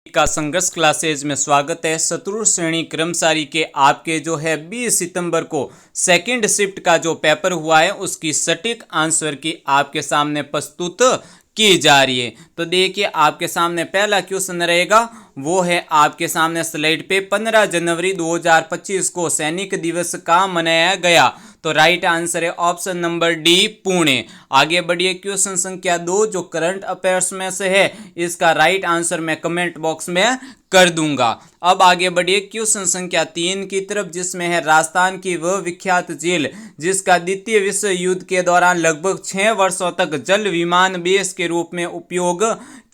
का संघर्ष क्लासेज में स्वागत है। चतुर्थ श्रेणी कर्मचारी के आपके जो है 20 सितंबर को सेकंड शिफ्ट का जो पेपर हुआ है उसकी सटीक आंसर की आपके सामने प्रस्तुत की जा रही है। तो देखिए आपके सामने पहला क्वेश्चन रहेगा, वो है आपके सामने स्लाइड पे 15 जनवरी 2025 को सैनिक दिवस का मनाया गया। तो राइट आंसर है ऑप्शन नंबर डी पुणे। आगे बढ़िए क्वेश्चन संख्या 2 जो करंट अफेयर्स में से है, इसका राइट आंसर मैं कमेंट बॉक्स में कर दूंगा। अब आगे बढ़िए क्वेश्चन संख्या 3 की तरफ, जिसमें है राजस्थान की वह विख्यात झील जिसका द्वितीय विश्व युद्ध के दौरान लगभग 6 वर्षों तक जल विमान बेस के रूप में उपयोग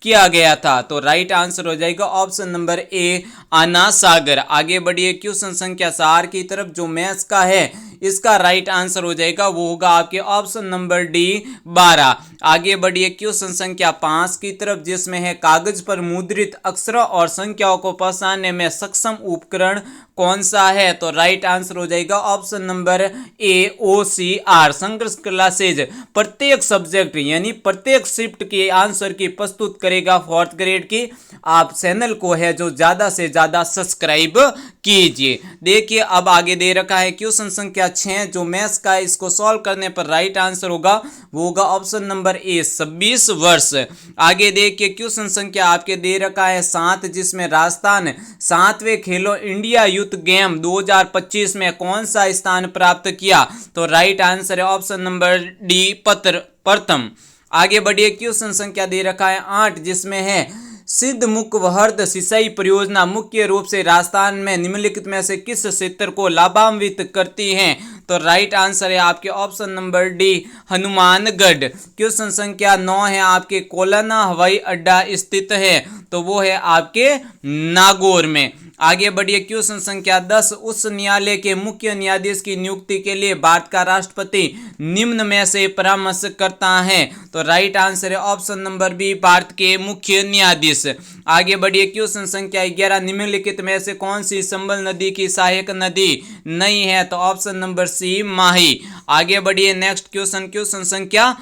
किया गया था। तो राइट आंसर हो जाएगा ऑप्शन नंबर ए आना सागर। आगे बढ़िए क्वेश्चन संख्या 4 की तरफ, जो मैथ्स का है इसका राइट आंसर हो जाएगा वो होगा आपके ऑप्शन नंबर डी 12। आगे बढ़िए क्वेश्चन संख्या 5 की तरफ, जिसमें है कागज पर मुद्रित अक्षरों और संख्याओं को पहचानने में सक्षम उपकरण कौन सा है। तो राइट आंसर हो जाएगा ऑप्शन नंबर ए OCR। संघर्ष क्लासेज प्रत्येक सब्जेक्ट यानी प्रत्येक शिफ्ट के आंसर की प्रस्तुत करेगा 4th ग्रेड की। आप चैनल को है जो ज्यादा से ज्यादा सब्सक्राइब कीजिए। देखिए अब आगे दे रखा है क्वेश्चन संख्या 6 जो मैथ्स का, इसको सॉल्व करने पर राइट आंसर होगा वो होगा ऑप्शन नंबर ए 26 वर्ष। आगे देखिए क्वेश्चन संख्या आपके दे रखा है 7, जिसमें राजस्थान 7वें खेलो इंडिया यूथ गेम 2025 में कौन सा स्थान प्राप्त किया। तो राइट आंसर है ऑप्शन नंबर डी प्रथम। आगे बढ़िए क्वेश्चन संख्या दे रखा है 8, जिसमें है सिद्ध मुखवहर्द सिंचाई परियोजना मुख्य रूप से राजस्थान में निम्नलिखित में से किस क्षेत्र को लाभान्वित करती है। तो राइट आंसर है आपके option number D Hanumangarh. Question संख्या 9 है आपके कोलाना हवाई अड्डा स्थित है, तो वो है आपके नागौर में। आगे बढ़िए क्वेश्चन संख्या 10, उच्च न्यायालय के मुख्य न्यायाधीश की नियुक्ति के लिए भारत का राष्ट्रपति निम्न में से परामर्श करता है। तो राइट आंसर है ऑप्शन नंबर बी भारत के मुख्य न्यायाधीश। आगे बढ़िए क्वेश्चन संख्या 11, निम्नलिखित में से कौन सी संबल नदी की सहायक नदी नहीं है। तो ऑप्शन नंबर सी माही। आगे बढ़िए नेक्स्ट क्वेश्चन संख्या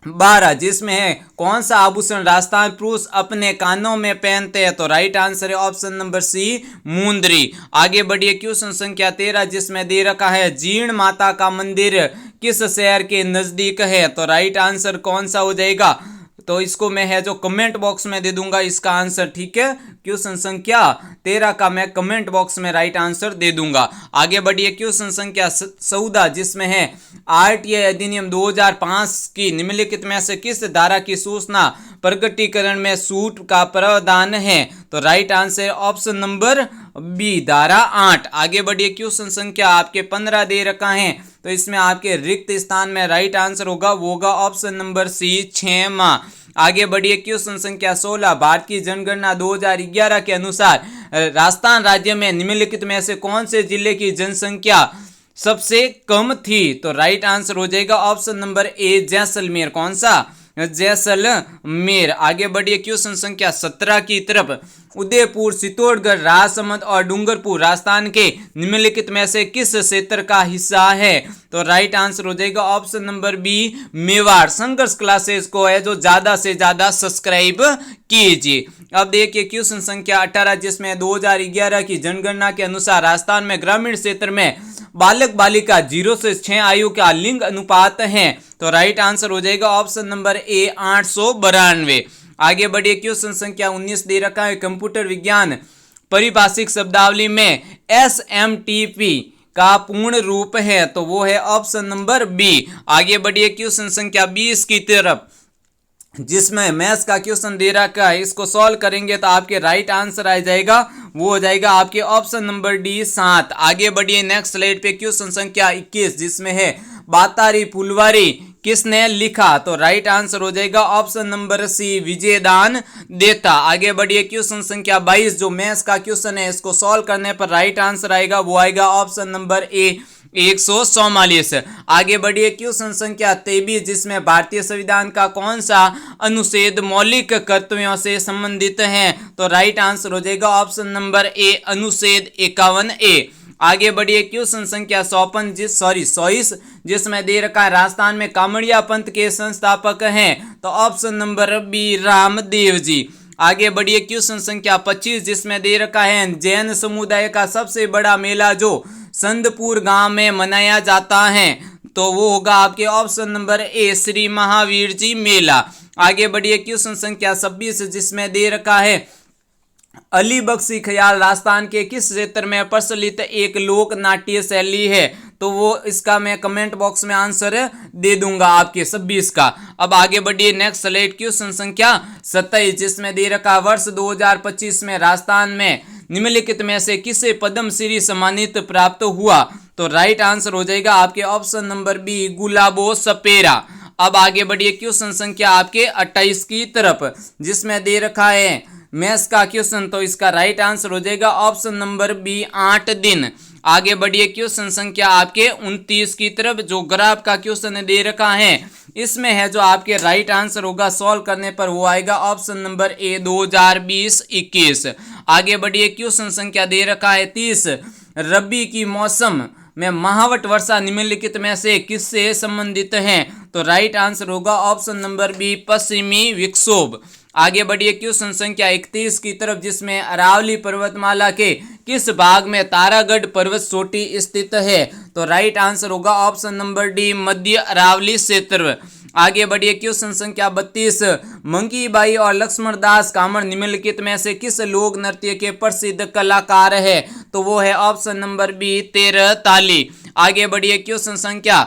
12, जिसमें है कौन सा आभूषण राजस्थान पुरुष अपने कानों में पहनते हैं। तो राइट आंसर है ऑप्शन नंबर सी मुंदरी। आगे बढ़िए क्वेश्चन संख्या 13, जिसमें दे रखा है जीर्ण माता का मंदिर किस शहर के नजदीक है। तो राइट आंसर कौन सा हो जाएगा, तो इसको मैं है जो कमेंट बॉक्स में दे दूंगा इसका आंसर, ठीक है। क्वेश्चन संख्या 13 का मैं कमेंट बॉक्स में राइट आंसर दे दूंगा। आगे बढ़िए क्वेश्चन संख्या 14, जिसमें है RTI अधिनियम 2005 की निम्नलिखित में से किस धारा की सूचना प्रकटीकरण में छूट का प्रावधान है। तो right answer option number B धारा 8। आगे बढ़िए क्वेश्चन संख्या आपके 15 दे रखा है, तो इसमें आपके रिक्त स्थान में राइट आंसर होगा वो होगा ऑप्शन नंबर सी 6 माह। आगे बढ़िए क्वेश्चन संख्या 16, भारत की जनगणना 2011 के अनुसार राजस्थान राज्य में निम्नलिखित में से कौन से जिले की जनसंख्या सबसे कम थी। तो राइट आंसर हो जाएगा ऑप्शन नंबर ए जैसलमेर। कौन सा, जैसलमेर। आगे बढ़िए क्वेश्चन संख्या 17 की तरफ, उदयपुर, चित्तौड़गढ़, राजसमंद और डूंगरपुर राजस्थान के निम्नलिखित में से किस क्षेत्र का हिस्सा है। तो राइट आंसर हो जाएगा ऑप्शन नंबर बी मेवाड़। संघर्ष क्लासेस को है जो ज्यादा से ज्यादा सब्सक्राइब कीजिए। अब देखिए क्वेश्चन संख्या 18, जिसमें 2011 की जनगणना के अनुसार राजस्थान में ग्रामीण क्षेत्र में बालक बालिका 0 से 6 आयु का लिंग अनुपात है। तो राइट आंसर हो जाएगा ऑप्शन नंबर ए 892। आगे बढ़िए क्वेश्चन संख्या 19 दे रखा है, कंप्यूटर विज्ञान परिभाषिक शब्दावली में SMTP का पूर्ण रूप है। तो वो है ऑप्शन नंबर बी। आगे बढ़िए क्वेश्चन संख्या 20 की तरफ, जिसमें मैथ्स का क्वेश्चन दे रखा है, इसको सॉल्व करेंगे तो आपके राइट आंसर आ जाएगा वो हो जाएगा आपके ऑप्शन नंबर डी 7। आगे बढ़िए नेक्स्ट स्लाइड पे क्वेश्चन संख्या 21, जिसमें है बातारी फुलवारी किसने लिखा। तो राइट आंसर हो जाएगा ऑप्शन नंबर सी विजयदान देता। आगे बढ़िए क्वेश्चन संख्या 22 जो मैथ्स का क्वेश्चन है, इसको सॉल्व करने पर राइट आंसर आएगा वो आएगा ऑप्शन नंबर ए 144। आगे बढ़िए क्वेश्चन संख्या 23, जिसमें भारतीय संविधान का कौन सा अनुच्छेद मौलिक कर्तव्यों से संबंधित है। तो राइट आंसर हो जाएगा ऑप्शन नंबर ए अनुच्छेद 51A। आगे बढ़िए क्वेश्चन संख्या 24 जिसमें दे रखा है राजस्थान में कामड़िया पंथ के संस्थापक हैं। तो option number B Ramdev ji. आगे बढ़िए क्वेश्चन संख्या 25 जिसमें दे रखा है जैन समुदाय का सबसे बड़ा मेला जो संदपुर गांव में मनाया जाता है, तो वो होगा आपके option number A Shri Mahavir ji मेला। आगे बढ़िए क्वेश्चन संख्या 26 जिसमें दे रखा है अली बख्शी ख्याल राजस्थान के किस क्षेत्र में प्रचलित एक लोक नाट्य शैली है, तो वो इसका मैं कमेंट बॉक्स में आंसर दे दूंगा आपके 26 का। अब आगे बढ़िए नेक्स्ट स्लाइड क्वेश्चन संख्या 27 जिसमें दे रखा वर्ष 2025 में राजस्थान में निम्नलिखित में से किसे पद्म श्री सम्मानित प्राप्त हुआ, तो राइट आंसर हो जाएगा आपके option number B Gulabo Sapera. अब आगे बढ़िए क्वेश्चन संख्या आपके 28 की तरफ जिसमें दे रखा है मैथ्स का क्वेश्चन, तो इसका राइट आंसर हो जाएगा ऑप्शन नंबर बी 8 दिन। आगे बढ़िए क्वेश्चन संख्या आपके 29 की तरफ जो ग्राफ का क्वेश्चन दे रखा है इसमें है जो आपके राइट आंसर होगा सॉल्व करने पर वो आएगा ऑप्शन नंबर ए 2020-21। आगे बढ़िए क्वेश्चन संख्या दे रखा है 30 रबी की मौसम में महावट वर्षा निम्नलिखित में से किससे संबंधित है, तो राइट आंसर होगा ऑप्शन नंबर बी पश्चिमी विक्षोभ। आगे बढ़िए क्वेश्चन संख्या 31 की तरफ जिसमें अरावली पर्वतमाला के किस भाग में तारागढ़ पर्वत चोटी स्थित है, तो राइट आंसर होगा ऑप्शन नंबर डी मध्य अरावली क्षेत्र। आगे बढ़िए क्वेश्चन संख्या 32 मंकी बाई और लक्ष्मण दास कामर निम्नलिखित में से किस लोक नृत्य के प्रसिद्ध कलाकार है, तो वो है ऑप्शन नंबर बी तेरह ताली। आगे बढ़िए क्वेश्चन संख्या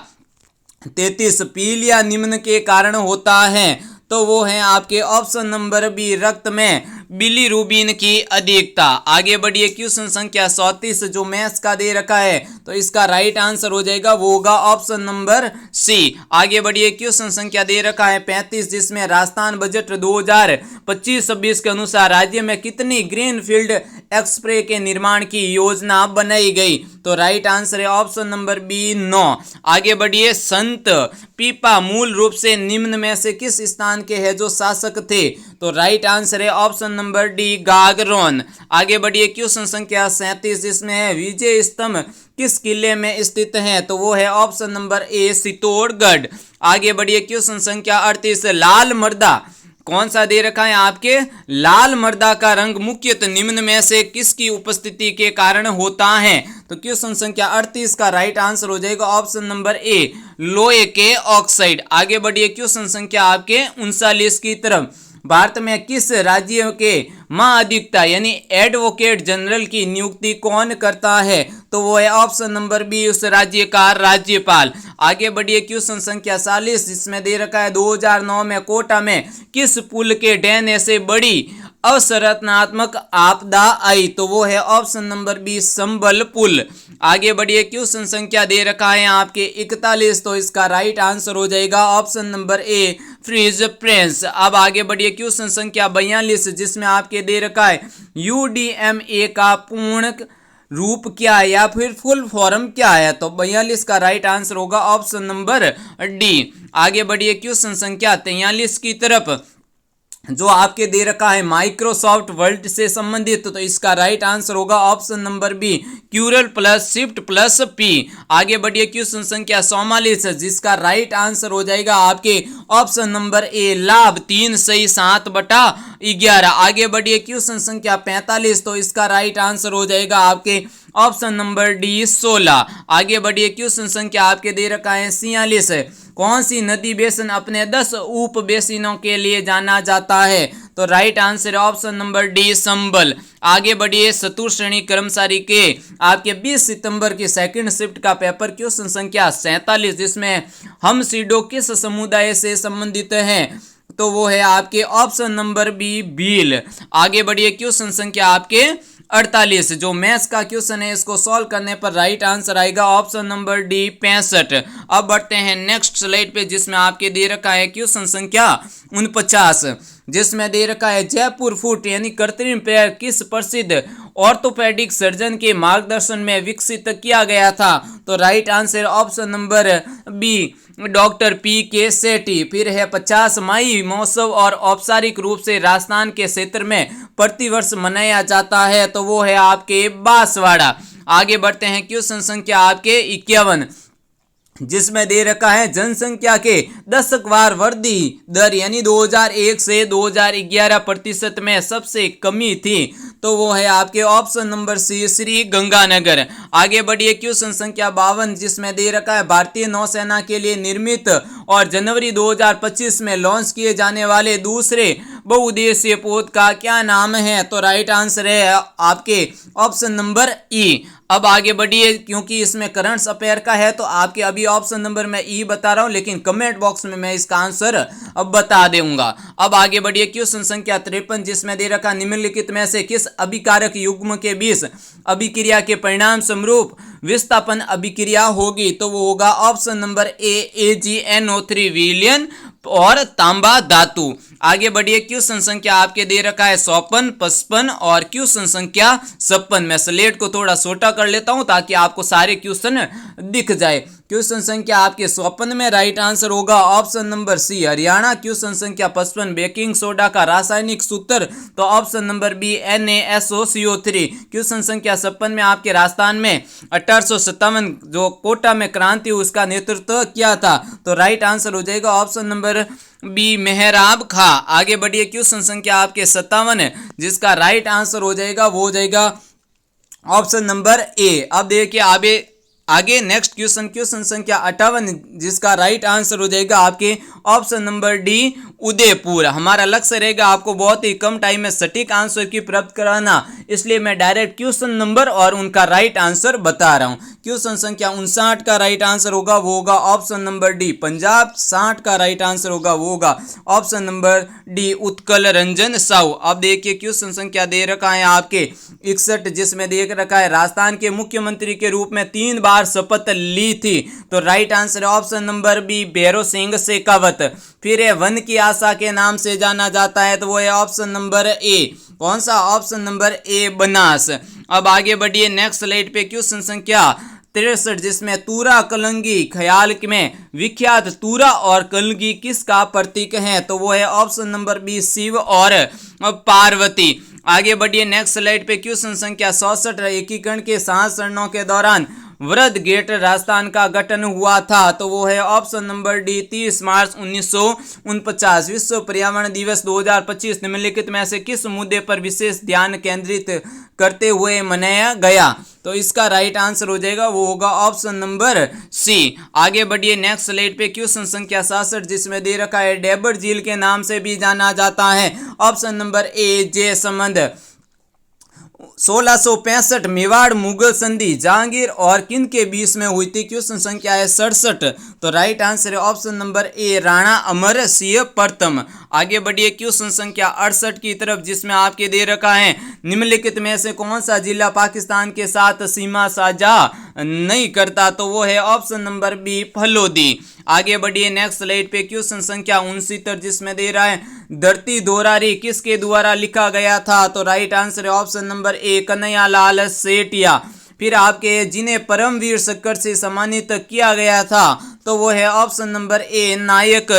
33 पीलिया निम्न के कारण होता है, तो वो है आपके ऑप्शन नंबर बी रक्त में बिलीरुबिन की अधिकता। आगे बढ़िए क्वेश्चन संख्या 34 जो मैथ्स का दे रखा है, तो इसका राइट आंसर हो जाएगा वो होगा ऑप्शन नंबर सी। आगे बढ़िए क्वेश्चन संख्या दे रखा है 35 जिसमें राजस्थान बजट 2025-26 के अनुसार राज्य में कितनी ग्रीन फील्ड एक्सप्रे के निर्माण की योजना बनाई गई, तो राइट आंसर है ऑप्शन नंबर बी 9। आगे बढ़िए संत पीपा मूल रूप से निम्न में से किस स्थान के है जो शासक थे, तो राइट आंसर है ऑप्शन नंबर डी गागरोन। आगे बढ़िए क्वेश्चन संख्या 37 जिसमें है विजय स्तंभ किस किले में स्थित है, तो वो है ऑप्शन नंबर ए चित्तौड़गढ़। आगे बढ़िए क्वेश्चन संख्या 38 लाल मर्दा कौन सा दे रखा है आपके, लाल मर्दा का रंग मुख्यतः निम्न में से किसकी उपस्थिति के कारण होता है, तो क्वेश्चन संख्या 38 का राइट आंसर हो जाएगा ऑप्शन नंबर ए लोहे के ऑक्साइड। आगे बढ़िए क्वेश्चन संख्या आपके 39 की तरफ भारत में किस राज्य के महाधिवक्ता यानी एडवोकेट जनरल की नियुक्ति कौन करता है, तो वो है ऑप्शन नंबर बी उस राज्य का राज्यपाल। आगे बढ़िए क्वेश्चन संख्या 40 जिसमें दे रखा है 2009 में कोटा में किस पुल के ढहने से बड़ी अवसरणात्मक आपदा आई, तो वो है ऑप्शन नंबर बी संबल पुल। आगे बढ़िए क्वेश्चन संख्या दे रखा है आपके 41, तो इसका राइट आंसर हो जाएगा ऑप्शन नंबर ए फ्रीज प्रिंस। अब आगे बढ़िए क्वेश्चन संख्या 42 जिसमें आपके दे रखा है UDMA का पूर्ण रूप क्या है या फिर फुल फॉर्म क्या है, तो 42 का राइट आंसर होगा ऑप्शन नंबर डी। आगे बढ़िए क्वेश्चन संख्या 43 की तरफ जो आपके दे रखा है माइक्रोसॉफ्ट वर्ड से संबंधित, तो इसका राइट आंसर होगा ऑप्शन नंबर बी क्यूरल प्लस शिफ्ट प्लस पी। आगे बढ़िए क्वेश्चन संख्या 44 जिसका राइट आंसर हो जाएगा आपके ऑप्शन नंबर ए लाभ 3 सही 7/11। आगे बढ़िए क्वेश्चन संख्या 45, तो इसका राइट आंसर हो जाएगा आपके ऑप्शन नंबर डी 16। आगे बढ़िए क्वेश्चन संख्या आपके दे रखा है 46 कौन सी नदी बेसिन अपने 10 उप बेसिनों के लिए जाना जाता है, तो right answer option number D Sambhal. आगे बढ़िए चतुर्थ श्रेणी कर्मचारी के आपके 20 सितंबर की सेकंड शिफ्ट का पेपर क्वेश्चन संख्या 47 जिसमें हम सीडो किस समुदाय से संबंधित हैं, तो वो है आपके ऑप्शन नंबर बी भील। आगे बढ़िए क्वेश्चन संख्या आपके 48 जो मैथ्स का क्वेश्चन है इसको सॉल्व करने पर राइट आंसर आएगा ऑप्शन नंबर डी 65। अब बढ़ते हैं नेक्स्ट स्लाइड पे जिसमें आपके दे रखा है क्वेश्चन संख्या 49 जिसमें दे रखा है जयपुर फुट यानी कृत्रिम पैर किस प्रसिद्ध ऑर्थोपेडिक सर्जन के मार्गदर्शन में विकसित किया गया था, तो right answer option number B doctor PK Sethi. फिर है 50 मई महोत्सव और औपचारिक रूप से राजस्थान के क्षेत्र में प्रतिवर्ष मनाया जाता है, तो वो है आपके बांसवाड़ा। आगे बढ़ते हैं क्वेश्चन संख्या आपके 51 जिसमें दे रखा है जनसंख्या के दशकवार वृद्धि दर यानी 2001 से 2011% में सबसे कमी थी, तो वो है आपके option number C Shri Ganganagar. आगे बढ़िए क्वेश्चन संख्या 52 जिसमें दे रखा है भारतीय नौसेना के लिए निर्मित और जनवरी 2025 में लॉन्च किए जाने वाले दूसरे बहुउद्देशीय पोत का क्या नाम है, तो राइट आंसर है आपके ऑप्शन नंबर ई। अब आगे बढ़िए, क्योंकि इसमें करंट अफेयर का है तो आपके अभी ऑप्शन नंबर मैं ई बता रहा हूं, लेकिन कमेंट बॉक्स में मैं इसका आंसर अब बता दूंगा। अब आगे बढ़िए क्वेश्चन संख्या 53 जिसमें दे रखा निम्नलिखित में से किस अभिकारक युग्म के बीच अभिक्रिया के परिणाम समरूप विस्थापन अभिक्रिया होगी, तो वो होगा ऑप्शन नंबर ए AgNO3 विलयन और तांबा धातु। आगे बढ़िए क्वेश्चन संख्या आपके दे रखा है 54, 55 और क्वेश्चन संख्या 56। मैं स्लेट को थोड़ा छोटा कर लेता हूं ताकि आपको सारे क्वेश्चन दिख जाए। क्वेश्चन संख्या आपके 54 में राइट आंसर होगा option number C Haryana. Question संख्या 55 बेकिंग सोडा का रासायनिक सूत्र, तो option number B NaSOCO3। Question संख्या 56 में आपके राजस्थान में 1857 जो कोटा में क्रांति उसका नेतृत्व किया था, तो राइट आंसर हो जाएगा ऑप्शन नंबर बी मेहराब खा। आगे बढ़िए क्वेश्चन संख्या आपके 57 जिसका राइट आंसर हो जाएगा वो हो जाएगा ऑप्शन नंबर ए। अब देखिए आगे नेक्स्ट क्वेश्चन संख्या 58 जिसका राइट आंसर हो जाएगा आपके ऑप्शन नंबर डी उदयपुर। हमारा लक्ष्य रहेगा आपको बहुत ही कम टाइम में सटीक आंसर की प्राप्त कराना, इसलिए मैं डायरेक्ट क्वेश्चन नंबर और उनका राइट आंसर बता रहा हूं। क्वेश्चन संख्या 59 का राइट आंसर होगा वो होगा ऑप्शन नंबर डी पंजाब। 60 का राइट आंसर होगा वो होगा option number D Utkal Ranjan Sahu. अब देखिए क्वेश्चन संख्या दे रखा है आपके 61 जिसमें देख रखा है राजस्थान के मुख्यमंत्री के रूप में 3 बार शपथ ली थी, तो राइट आंसर है option number B Bhairav Singh Shekhawat. फिर है वन की आशा के नाम से जाना जाता है, तो वो है ऑप्शन नंबर ए। कौन सा? ऑप्शन नंबर ए बनास। अब आगे बढ़िए नेक्स्ट स्लाइड पे क्वेश्चन संख्या 63 जिसमें तूरा कलंगी ख्याल में विख्यात तूरा और कलंगी किसका प्रतीक है, तो वो है ऑप्शन नंबर बी शिव और पार्वती। आगे बढ़िए नेक्स्ट स्लाइड पे क्वेश्चन संख्या 67 एकीकरण के 7 चरणों के दौरान वृद्ध गेट राजस्थान का गठन हुआ था, तो वो है ऑप्शन नंबर डी 30 मार्च 1949। विश्व पर्यावरण दिवस 2025 निम्नलिखित में से किस मुद्दे पर विशेष ध्यान केंद्रित करते हुए मनाया गया, तो इसका राइट आंसर हो जाएगा वो होगा ऑप्शन नंबर सी। आगे बढ़िए नेक्स्ट स्लाइड पे क्वेश्चन संख्या 67 जिसमें दे रखा है डेबर झील के नाम से भी जाना जाता है, ऑप्शन नंबर ए जय संबंध। 1665 मेवाड़ मुगल संधि जहांगीर और किन के बीच में हुई थी, क्वेश्चन संख्या है 67, तो राइट आंसर है ऑप्शन नंबर ए राणा अमर सिंह प्रथम। आगे बढ़िए क्वेश्चन संख्या 68 की तरफ जिसमें आपके दे रखा है निम्नलिखित में से कौन सा जिला पाकिस्तान के साथ सीमा साझा नहीं करता, तो वो है ऑप्शन नंबर बी फलोदी। आगे बढ़िए नेक्स्ट स्लाइड पे क्वेश्चन संख्या 69 जिसमें दे रहा है धरती दोरारी किसके द्वारा लिखा गया था, तो राइट आंसर है ऑप्शन नंबर ए कन्हैयालाल सेठिया। फिर आपके जिन्हें परमवीर चक्र से सम्मानित किया गया था, तो वो है ऑप्शन नंबर ए नायक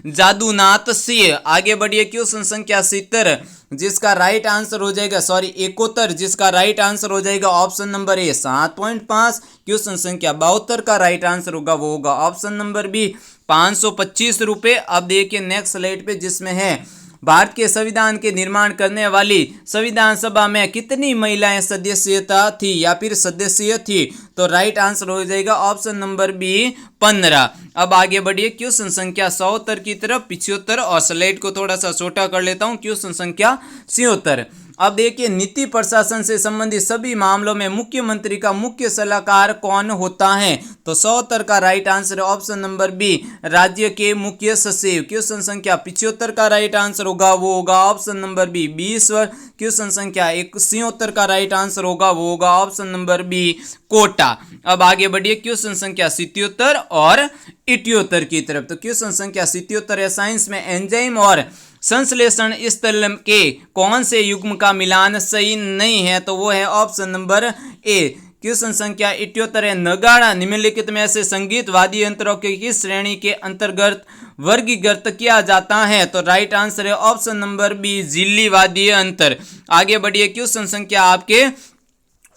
जादूनाथ सिंह। आगे बढ़िए क्वेश्चन संख्या 70 जिसका राइट आंसर हो जाएगा 71 जिसका राइट आंसर हो जाएगा ऑप्शन नंबर ए 7.5। क्वेश्चन संख्या 72 का राइट आंसर होगा वो होगा ऑप्शन नंबर बी 525 रुपये। अब देखिए नेक्स्ट स्लाइड पे जिसमें है भारत के संविधान के निर्माण करने वाली संविधान सभा में कितनी महिलाएं सदस्यता थी या फिर सदस्य थी, तो राइट आंसर हो जाएगा ऑप्शन नंबर बी 15। अब आगे बढ़िए क्वेश्चन संख्या 77 की तरफ 75 और स्लाइड को थोड़ा सा छोटा कर लेता हूं। क्वेश्चन संख्या 76 अब देखिए नीति प्रशासन से संबंधित सभी मामलों में मुख्यमंत्री का मुख्य सलाहकार कौन होता है, तो 77 का राइट आंसर है ऑप्शन नंबर बी राज्य के मुख्य सचिव। क्वेश्चन संख्या 75 का राइट आंसर होगा वो होगा ऑप्शन नंबर बी 20। क्वेश्चन संख्या 76 का राइट आंसर होगा वो होगा ऑप्शन नंबर बी कोटा। अब आगे बढ़िए क्वेश्चन संख्या 77 और 78 की तरफ, तो क्वेश्चन संख्या 77 है साइंस में एंजाइम और संश्लेषण स्थल के कौन से युग्म का मिलान सही नहीं है, तो वो है ऑप्शन नंबर ए। क्वेश्चन संख्या 78 है नगाड़ा निम्नलिखित में से संगीत वाद्य यंत्रों के किस श्रेणी के अंतर्गत वर्गीकृत किया जाता है, तो राइट आंसर है ऑप्शन नंबर बी झिल्ली वाद्य यंत्र। आगे बढ़िए क्वेश्चन संख्या आपके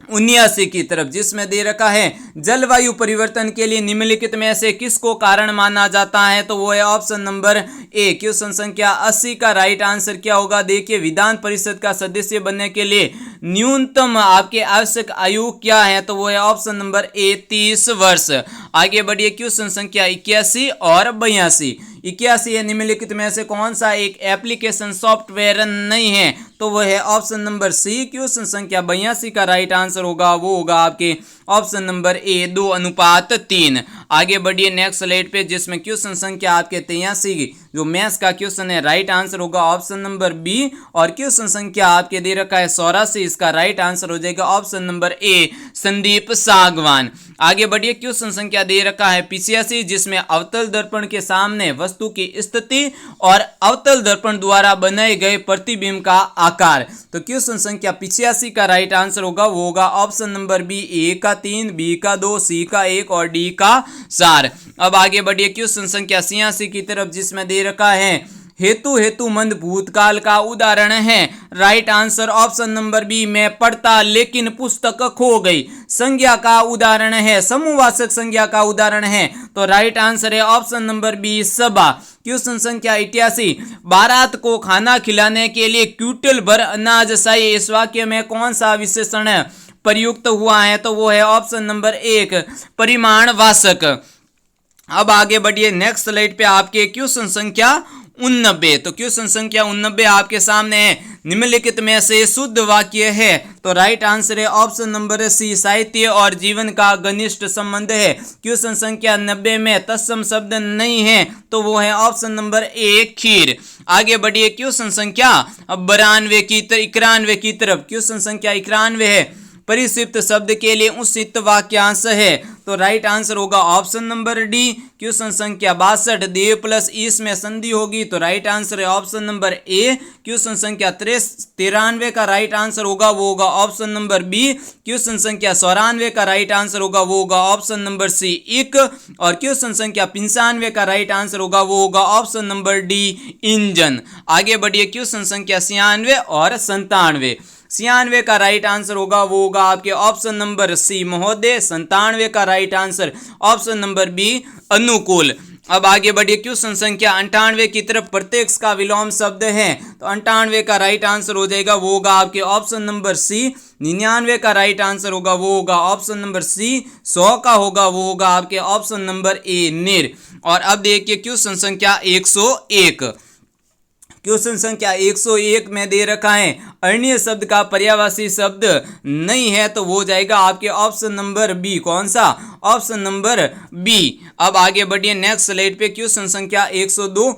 79 की तरफ, जिसमें दे रखा है जलवायु परिवर्तन के लिए निम्नलिखित में से किसको कारण माना जाता है, तो वो है ऑप्शन नंबर ए। क्वेश्चन संख्या 80 का राइट आंसर क्या होगा? देखिए, विधान परिषद का सदस्य बनने के लिए न्यूनतम आपके आवश्यक आयु क्या है, तो वो है ऑप्शन नंबर ए 30 वर्ष। आगे बढ़िए, क्वेश्चन संख्या 81 और 82। 81 है, निम्नलिखित में से कौन सा एक एप्लीकेशन सॉफ्टवेयर नहीं है, तो वो है ऑप्शन नंबर सी। क्वेश्चन संख्या 82 का राइट आंसर होगा वो होगा आपके ऑप्शन नंबर ए 2:3। आगे बढ़िए नेक्स्ट स्लाइड पे, जिसमें क्वेश्चन संख्या आपके 83 जो मैथ्स का क्वेश्चन है, राइट आंसर होगा ऑप्शन नंबर बी। और क्वेश्चन संख्या आपके दे रखा है 84, इसका राइट आंसर हो जाएगा ऑप्शन नंबर ए संदीप सागवान। आगे बढ़िए, क्वेश्चन संख्या दे रखा है 85, जिसमें अवतल दर्पण के सामने वस्तु की स्थिति और अवतल दर्पण द्वारा बनाए गए प्रतिबिंब का आकार। तो क्वेश्चन संख्या 85 का राइट आंसर होगा वो होगा ऑप्शन नंबर बी, ए का 3, बी का 2, सी का 1 और डी का 4। अब आगे बढ़िए क्वेश्चन संख्या 86 की तरफ, जिसमें दे रखा है हेतुमंद भूतकाल का उदाहरण है। Right answer option number B, मैं पढ़ता लेकिन पुस्तक खो गई। संज्ञा का उदाहरण है, समूहवाचक संज्ञा का उदाहरण है, तो राइट आंसर है ऑप्शन नंबर बी सभा। क्वेश्चन संख्या 88, बारात को खाना खिलाने के लिए क्विंटल भर अनाज चाहिए, इस वाक्य में कौन सा विशेषण प्रयुक्त हुआ है, तो वो है ऑप्शन नंबर 1 परिमाणवाचक। अब आगे बढ़िए नेक्स्ट स्लाइड पे आपके क्वेश्चन संख्या 89। तो क्वेश्चन संख्या 89 आपके सामने है, निम्नलिखित में से शुद्ध वाक्य है, तो राइट आंसर है ऑप्शन नंबर सी साहित्य और जीवन का घनिष्ठ संबंध है। क्वेश्चन संख्या 90 में तत्सम शब्द नहीं है, तो वो है ऑप्शन नंबर ए खीर। आगे बढ़िए क्वेश्चन संख्या 91 की तरफ, क्वेश्चन संख्या 91 है, परिक्षिप्त शब्द के लिए उचित वाक्यांश है, तो राइट आंसर होगा ऑप्शन नंबर डी। क्वेश्चन संख्या 62, देव प्लस ईस में संधि होगी, तो राइट आंसर है ऑप्शन नंबर ए। क्वेश्चन संख्या 93 का राइट आंसर होगा वो होगा ऑप्शन नंबर बी। क्वेश्चन संख्या 94 का राइट आंसर होगा वो होगा ऑप्शन नंबर सी इक। और क्वेश्चन संख्या 95 का राइट आंसर होगा वो होगा ऑप्शन नंबर डी इंजन। आगे बढ़िए क्वेश्चन संख्या 96 और 97। 96 का राइट आंसर होगा वो होगा आपके ऑप्शन नंबर सी महोदय। 97 का right answer option number B अनुकूल। अब आगे बढ़िए क्वेश्चन संख्या 98 की तरफ, प्रत्यक्ष का विलोम शब्द है, तो 98 का राइट आंसर हो जाएगा वो होगा आपके ऑप्शन नंबर सी। 99 का राइट आंसर होगा वो होगा ऑप्शन नंबर सी। 100 का होगा वो होगा आपके ऑप्शन नंबर ए निर। और अब देखिए क्वेश्चन संख्या 101। क्वेश्चन संख्या 101 में दे रखा है अन्य शब्द का पर्यायवाची शब्द नहीं है, तो वो जाएगा आपके ऑप्शन नंबर बी। कौन सा? Option number B. अब आगे बढ़िए नेक्स्ट स्लाइड पे, क्वेश्चन संख्या 102,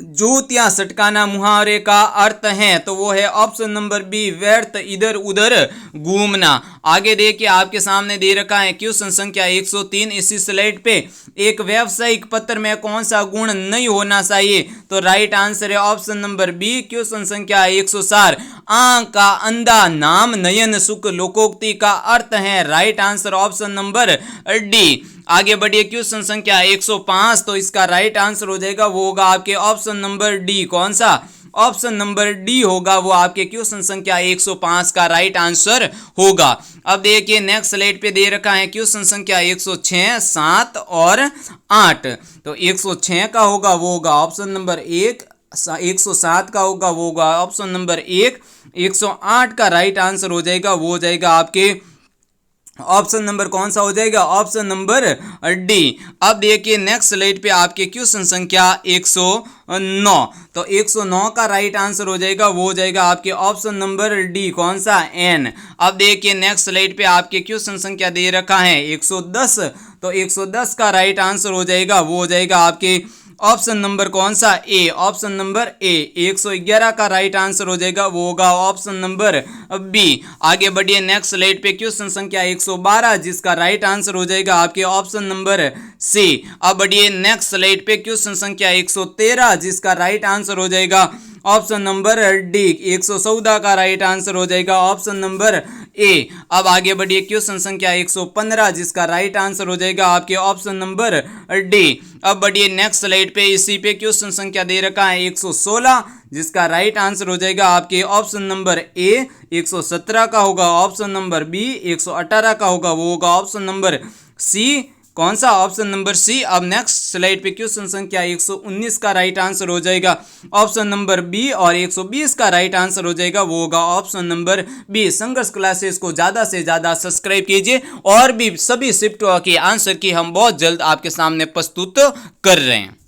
जूत या सटकाना मुहावरे का अर्थ है, तो वो है ऑप्शन नंबर बी व्यर्थ इधर उधर घूमना। आगे देखिए आपके सामने दे रखा है क्वेश्चन संख्या 103, इसी स्लाइड पे, एक व्यावसायिक पत्र में कौन सा गुण नहीं होना चाहिए, तो राइट आंसर है ऑप्शन नंबर बी। क्वेश्चन संख्या 104, आंख का अंधा नाम नयन सुख लोकोक्ति का अर्थ है, right answer option number D. आगे बढ़िए क्वेश्चन संख्या 105, तो इसका राइट आंसर हो जाएगा वो होगा आपके ऑप्शन नंबर डी। कौन सा? ऑप्शन नंबर डी होगा वो आपके क्वेश्चन संख्या 105 का राइट आंसर होगा। अब देखिए नेक्स्ट स्लाइड पे दे रखा है क्वेश्चन संख्या 106, 7 और 8। तो 106 का होगा वो होगा ऑप्शन नंबर 1, 107 का होगा वो होगा ऑप्शन नंबर 1, 108 का राइट आंसर हो जाएगा वो हो जाएगा आपके ऑप्शन नंबर कौन सा हो जाएगा? Option number D. अब देखिए नेक्स्ट स्लाइड पे आपके क्वेश्चन संख्या 109, तो 109 का राइट आंसर हो जाएगा वो हो जाएगा आपके ऑप्शन नंबर डी। कौन सा? एन। अब देखिए नेक्स्ट स्लाइड पे आपके क्वेश्चन संख्या दे रखा है 110, तो 110 का राइट आंसर हो जाएगा वो हो जाएगा आपके ऑप्शन नंबर कौन सा? ए। ऑप्शन नंबर ए। 111 का राइट आंसर हो जाएगा वो होगा ऑप्शन नंबर बी। आगे बढ़िए नेक्स्ट स्लाइड पे क्वेश्चन संख्या 112, जिसका राइट आंसर हो जाएगा आपके ऑप्शन नंबर सी। अब बढ़िए नेक्स्ट स्लाइड पे क्वेश्चन संख्या 113, जिसका राइट आंसर हो जाएगा ऑप्शन नंबर डी। 114 का राइट आंसर हो जाएगा ऑप्शन नंबर ए। अब आगे बढ़िए, क्वेश्चन संख्या 115 जिसका राइट आंसर हो जाएगा आपके ऑप्शन नंबर डी। अब बढ़िए नेक्स्ट स्लाइड पे, इसी पे क्वेश्चन संख्या दे रखा है 116 जिसका राइट आंसर हो जाएगा आपके ऑप्शन नंबर ए 117 का होगा, ऑप्शन नंबर बी 118 का होगा, वो होगा ऑप्शन नंबर सी। कौन सा? Option number C. अब नेक्स्ट स्लाइड पे क्वेश्चन संख्या 119 का राइट आंसर हो जाएगा ऑप्शन नंबर बी और 120 का राइट आंसर हो जाएगा, वो होगा ऑप्शन नंबर बी। संघर्ष क्लासेस को ज्यादा से ज्यादा सब्सक्राइब कीजिए और भी सभी शिफ्ट के आंसर की हम बहुत जल्द आपके सामने प्रस्तुत कर रहे हैं।